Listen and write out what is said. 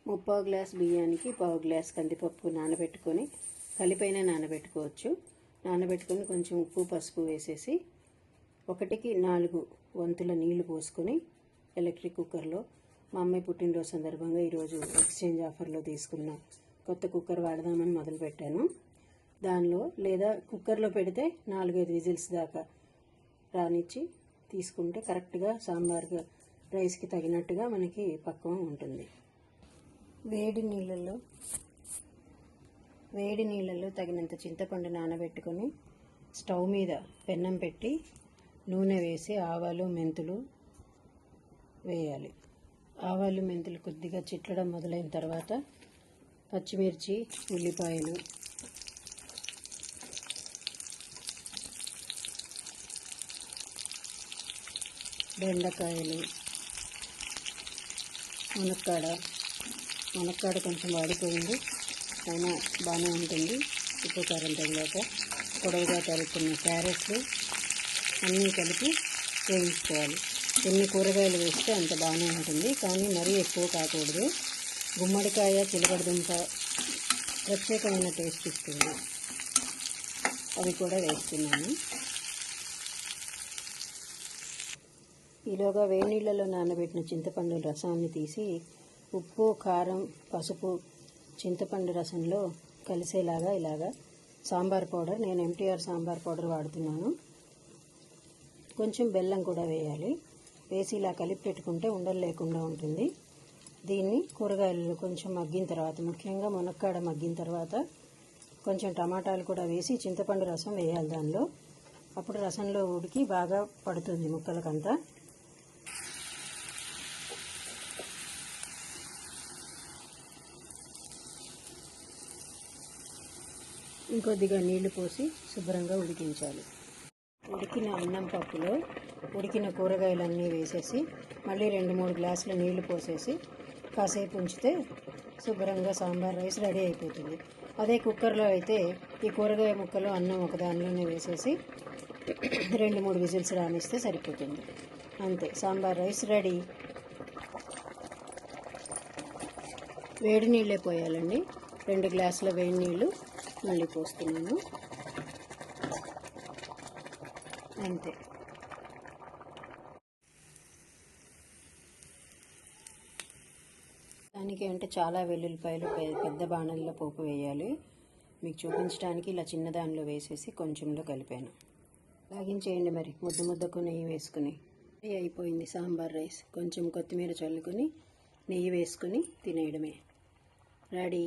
ముప్పావు గ్లాస్ బియ్యానికి పావు గ్లాస్ కందిపప్పు నానబెట్టుకొని కలిపైన నానబెట్టుకోవచ్చు. నానబెట్టుకొని కొంచెం ఉప్పు పసుపు వేసేసి 1కి 4 వంతుల నీళ్లు పోసుకొని ఎలక్ట్రిక్ కుక్కర్లో మా అమ్మాయి పుట్టినరోజు సందర్భంగా ఈరోజు ఎక్స్చేంజ్ ఆఫర్లో తీసుకున్న కొత్త కుక్కర్ వాడదామని మొదలుపెట్టాను. దానిలో లేదా కుక్కర్లో పెడితే 4-5 విజిల్స్ దాకా రానిచ్చి తీసుకుంటే కరెక్ట్గా సాంబార్ రైస్కి తగినట్టుగా మనకి పక్వం ఉంటుంది. వేడి నీళ్ళల్లో తగినంత చింతపండు నానబెట్టుకొని స్టవ్ మీద పెన్నం పెట్టి నూనె వేసి ఆవాలు మెంతులు వేయాలి. ఆవాలు మెంతులు కొద్దిగా చిట్లడం మొదలైన తర్వాత పచ్చిమిర్చి, ఉల్లిపాయలు, బెండకాయలు, మునక్కాడ కొంచెం వాడిపోయింది, అయినా బాగానే ఉంటుంది. ఉప్పు కారం తగిలాక పొడవుగా తరుక్కున్న క్యారెట్లు అన్నీ కలిపి వేయించుకోవాలి. ఎన్ని కూరగాయలు వేస్తే అంత బాగానే ఉంటుంది, కానీ మరీ ఎక్కువ కాకూడదు. గుమ్మడికాయ, చిలకడదుంప ప్రత్యేకమైన టేస్ట్ ఇస్తుంది. అవి కూడా వేస్తున్నాను. ఈలోగా వేడి నీళ్ళలో నానబెట్టిన చింతపండు రసాన్ని తీసి ఉప్పు, కారం, పసుపు చింతపండు రసంలో కలిసేలాగా ఇలాగా సాంబార్ పౌడర్, నేను ఎంటీఆర్ సాంబార్ పౌడర్ వాడుతున్నాను. కొంచెం బెల్లం కూడా వేయాలి. వేసి ఇలా కలిపి పెట్టుకుంటే ఉండలు లేకుండా ఉంటుంది. దీన్ని కూరగాయలు కొంచెం మగ్గిన తర్వాత, ముఖ్యంగా మునక్కాడ మగ్గిన తర్వాత కొంచెం టమాటాలు కూడా వేసి చింతపండు రసం వేయాలి దానిలో. అప్పుడు రసంలో ఉడికి బాగా పడుతుంది ముక్కలకంతా. ఇంకొద్దిగా నీళ్లు పోసి శుభ్రంగా ఉడికించాలి. ఉడికిన అన్నం పప్పులో ఉడికిన కూరగాయలన్నీ వేసేసి మళ్ళీ 2-3 గ్లాసుల నీళ్లు పోసేసి కాసేపు ఉంచితే శుభ్రంగా సాంబార్ రైస్ రెడీ అయిపోతుంది. అదే కుక్కర్లో అయితే ఈ కూరగాయ ముక్కలు అన్నం ఒక దానిలోనే వేసేసి 2-3 విజిల్స్ రానిస్తే సరిపోతుంది. అంతే, సాంబార్ రైస్ రెడీ. వేడి నీళ్ళే పోయాలండి. 2 గ్లాసుల వేడి నీళ్ళు మళ్ళీ పోస్తున్నాను. అంతే. దానికి అంటే చాలా వెల్లుల్లిపాయలు పెద్ద బాణల్లో పోపు వేయాలి. మీకు చూపించడానికి ఇలా చిన్న దానిలో వేసేసి కొంచెంలో కలిపాను. లాగించేయండి మరి, ముద్దకు నెయ్యి వేసుకుని. అయిపోయింది సాంబార్ రైస్. కొంచెం కొత్తిమీర చల్లుకొని నెయ్యి వేసుకుని తినేయడమే. రెడీ.